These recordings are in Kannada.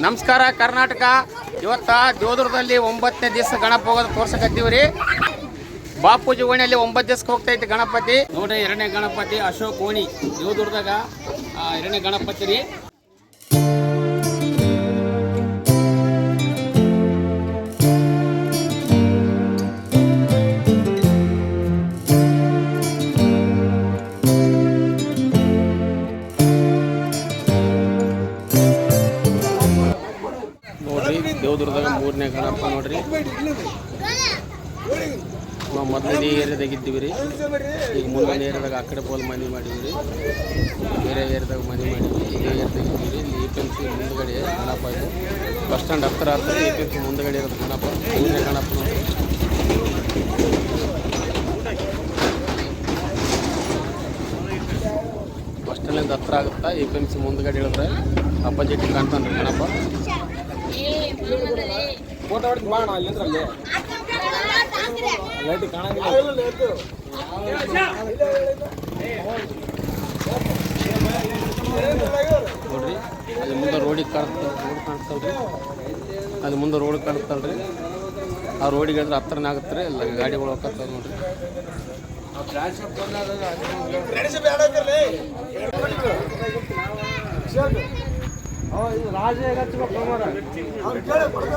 ನಮಸ್ಕಾರ ಕರ್ನಾಟಕ. ಇವತ್ತ ದೇವದುರ್ಗದಲ್ಲಿ 9ನೇ ದಿವಸ ಗಣಪ ಹೋಗೋದು ತೋರ್ಸಕತ್ತೀವ್ರಿ. ಬಾಪೂಜಿ ಓಣಿಯಲ್ಲಿ 9 ದಿವಸಕ್ಕೆ ಹೋಗ್ತೈತಿ ಗಣಪತಿ. ನೋಡ್ರಿ 2ನೇ ಗಣಪತಿ ಅಶೋಕ್ ಓಣಿ ದೇವದುರ್ಗದಾಗ 2ನೇ ಗಣಪತಿ ರೀ. ದೇವದುರ್ಗದಾಗ 3ನೇ ಗಣಪ ನೋಡ್ರಿ. ನಾವು ಮೊದಲನೇ ಏರಿಯಾದಾಗಿದ್ದೀವಿ ರೀ. ಈಗ ಮುಂದಿನ ಏರಿಯಾದಾಗ ಆ ಕಡೆ ಬೋಲ್ ಮನೆ ಮಾಡಿದ್ವಿ ರೀ. ಬೇರೆ ಏರಿಯಾದಾಗ ಮನೆ ಮಾಡಿದ್ವಿ. ಇದೇ ಏರಿಯಾದಾಗಿದ್ದೀವಿ ರೀ. ಇಲ್ಲಿ APMC ಮುಂದುಗಡೆ ಗಣಪ ಇದು. ಬಸ್ ಸ್ಟ್ಯಾಂಡ್ ಹತ್ತಿರ APMC ಮುಂದುಗಡೆ ಇರೋದು ಗಣಪ. 3ನೇ ಗಣಪ ನೋಡ್ರಿ. ಬಸ್ ಸ್ಟ್ಯಾಂಡಿಂದ ಹತ್ರ ಆಗುತ್ತಾ APMC ಮುಂದುಗಡೆ ಹೇಳಿದ್ರೆ ಅಪೋಸಿಟ್ ಕಾಣ್ತಾನೆ ರೀ ಗಣಪ. ಫೋಟೋ ಹೊಡೆದು ಮಾಡೋಣ ಅಲ್ಲಿಂದ್ರಲ್ಲಿ ಲೈಟ್ ಕಾಣಂಗಿಲ್ಲ ನೋಡ್ರಿ. ಅಲ್ಲಿ ಮುಂದೆ ರೋಡಿಗೆ ಕಾಣಿಸ್ತಲ್ರಿ. ಅಲ್ಲಿ ಮುಂದೆ ರೋಡ್ ಕಾಣಿಸ್ತಲ್ರಿ. ಆ ರೋಡಿಗೆ ಹೇಳಿದ್ರೆ ಹತ್ರನೇ ಆಗುತ್ತೆ ರೀ. ಎಲ್ಲ ಗಾಡಿಗಳು ಹೋಗ್ತಾವೆ ನೋಡ್ರಿ.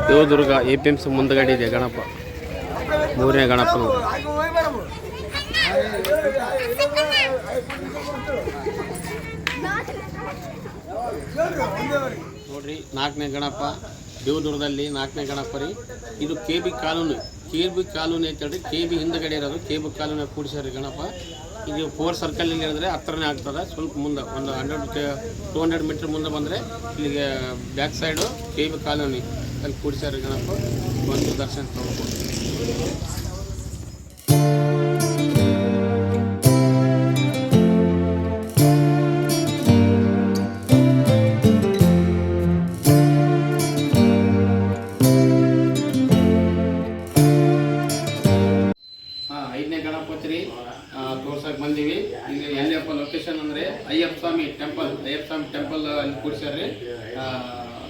ದೇವದುರ್ಗ APMC ಮುಂದಗಡೆ ಇದೆ ಗಣಪ. 3ನೇ ಗಣಪ ನೋಡ್ರಿ. 4ನೇ ಗಣಪ ದೇವದುರ್ಗದಲ್ಲಿ 4ನೇ ಗಣಪ ರೀ. ಇದು KB ಕಾಲೋನಿ ಅಂತ ಹೇಳ್ರಿ. KB ಹಿಂದಗಡೆ ಇರೋದು KB ಕಾಲೋನಿ ಕೂಡಿಸ್ಯಾರಿ ಗಣಪ. ಇದು 4 ಸರ್ಕಲ್ ಹೇಳಿದ್ರೆ ಹತ್ರನೇ ಆಗ್ತದೆ. ಸ್ವಲ್ಪ ಮುಂದೆ ಒಂದು 200 ಮೀಟ್ರ್ ಮುಂದೆ ಬಂದರೆ ಇಲ್ಲಿಗೆ ಬ್ಯಾಕ್ ಸೈಡು KB ಕಾಲೋನಿ ಅಲ್ಲಿ ಕೂಡಿಸ್ಯಾರ ಗಣಪ. ಒಂದು ದರ್ಶನ ತಗೋಬೋದು. ಗಣಪತಿ ರೀ ತೋರ್ಸಕ್ಕೆ ಬಂದೀವಿ. ಈಗ ಎಲ್ಲಪ್ಪ ಲೊಕೇಶನ್ ಅಂದರೆ ಅಯ್ಯಪ್ಪ ಸ್ವಾಮಿ ಟೆಂಪಲ್ ಅಲ್ಲಿ ಕೂಡ್ಸ್ಯಾರ್ರಿ.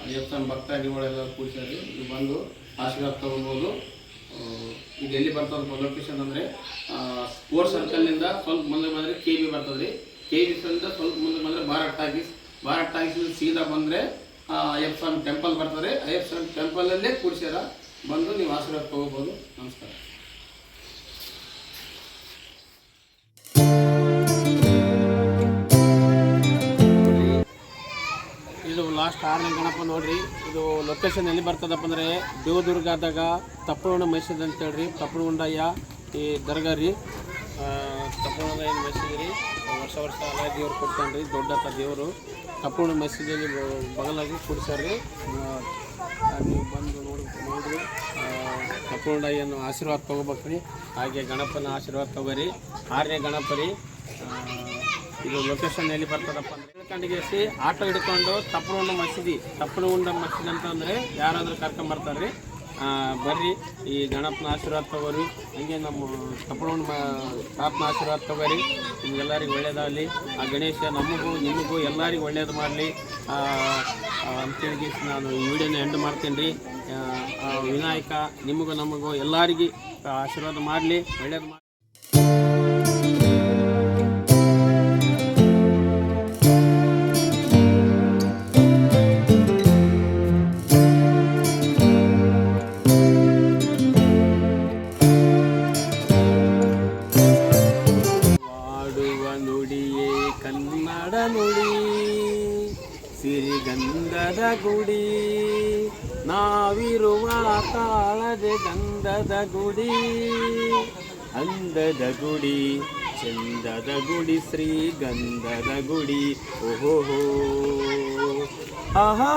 ಅಯ್ಯಪ್ಪ ಸ್ವಾಮಿ ಭಕ್ತಾದಿಗಳೆಲ್ಲ ಕೂಡ್ಸ್ಯಾರ್ರಿ. ನೀವು ಬಂದು ಆಶೀರ್ವಾದ ತೊಗೊಬೋದು. ಇದು ಎಲ್ಲಿ ಬರ್ತದಪ್ಪ ಲೊಕೇಶನ್ ಅಂದರೆ 4 ಸರ್ಕಲ್ನಿಂದ ಸ್ವಲ್ಪ ಮುಂದೆ ಬಂದರೆ KB ಬರ್ತದೆ ರೀ. KB ಸ್ವಲ್ಪ ಮುಂದೆ ಬಂದರೆ ಭಾರತ್ ಟಾಕೀಸ್ ಸೀದಾ ಬಂದರೆ ಅಯ್ಯಪ್ಪ ಸ್ವಾಮಿ ಟೆಂಪಲ್ ಬರ್ತದೆ. ಅಯ್ಯಪ್ಪ ಸ್ವಾಮಿ ಟೆಂಪಲಲ್ಲೇ ಕೂಡ್ಸ್ಯಾರ. ಬಂದು ನೀವು ಆಶೀರ್ವಾದ ತೊಗೋಬೋದು. ನಮಸ್ಕಾರ. ಇದು ಲಾಸ್ಟ್ 6ನೇ ಗಣಪ ನೋಡ್ರಿ. ಇದು ಲೊಕೇಶನ್ ಎಲ್ಲಿ ಬರ್ತದಪ್ಪ ಅಂದರೆ ದೇವದುರ್ಗದಾಗ ತಪ್ಪಲುಂಡ ಮಸೀದ್ ಅಂತ ಹೇಳ್ರಿ. ತಪ್ಪಲುಂಡಯ್ಯ ಈ ದರ್ಗಾ ರೀ. ತಪ್ಪಲುಂಡಯ್ಯ ಮಸೀದ್ ರೀ. ವರ್ಷ ಅಲ್ಲ ದೇವ್ರು ಕೊಡ್ತಾನೆ ರೀ. ದೊಡ್ಡ ದೇವರು ತಪ್ಪಲುಂಡ ಮಸೀದಲ್ಲಿ ಬಗಲಾಗಿ ಕೊಡ್ಸ್ಯಾರ್ರಿ. ನೀವು ಬಂದು ನೋಡ್ರಿ ತಪ್ಪಲುಂಡಯ್ಯನ ಆಶೀರ್ವಾದ ತೊಗೋಬೇಕ್ರಿ. ಹಾಗೆ ಗಣಪನ ಆಶೀರ್ವಾದ ತೊಗೋರಿ. 6ನೇ ಗಣಪ ರೀ. ಇದು ಲೊಕೇಶನ್ ಎಲ್ಲಿ ಬರ್ತದಪ್ಪ ಅಂದರೆ ತಿಳ್ಕೊಂಡಿಗೆ ಆಟೋ ಹಿಡ್ಕೊಂಡು ತಪ್ಪಲುಂಡ ಮಸೀದಿ ಅಂತಂದರೆ ಯಾರಾದರೂ ಕರ್ಕೊಂಬರ್ತಾರೆ ರೀ. ಬರ್ರಿ ಈ ಗಣಪನ ಆಶೀರ್ವಾದ ತೊಗೋರಿ. ಹಂಗೆ ನಮ್ಮ ತಪ್ಪಲುಂಡ ತಾತನ ಆಶೀರ್ವಾದ ತೊಗೋರಿ. ನಿಮ್ಗೆಲ್ಲರಿಗೂ ಒಳ್ಳೇದಾಗಲಿ. ಆ ಗಣೇಶ ನಮಗೂ ನಿಮಗೂ ಎಲ್ಲರಿಗೂ ಒಳ್ಳೇದು ಮಾಡಲಿ ಅಂತೇಳಿ ನಾನು ಈ ವಿಡಿಯೋನ ಎಂಡ್ ಮಾಡ್ತೀನಿ ರೀ. ವಿನಾಯಕ ನಿಮಗೂ ನಮಗೂ ಎಲ್ಲರಿಗೂ ಆಶೀರ್ವಾದ ಮಾಡಲಿ, ಒಳ್ಳೇದು ಮಾಡಲಿ. ಕನ್ನಡ ನುಡಿ ಸಿರಿಗಂಧದ ಗುಡಿ, ನಾವಿರುವ ತಾಳದ ಗಂಧದ ಗುಡಿ, ಅಂದದ ಗುಡಿ, ಚಂದದ ಗುಡಿ, ಶ್ರೀಗಂಧದ ಗುಡಿ. ಓಹೋ ಆಹಾ.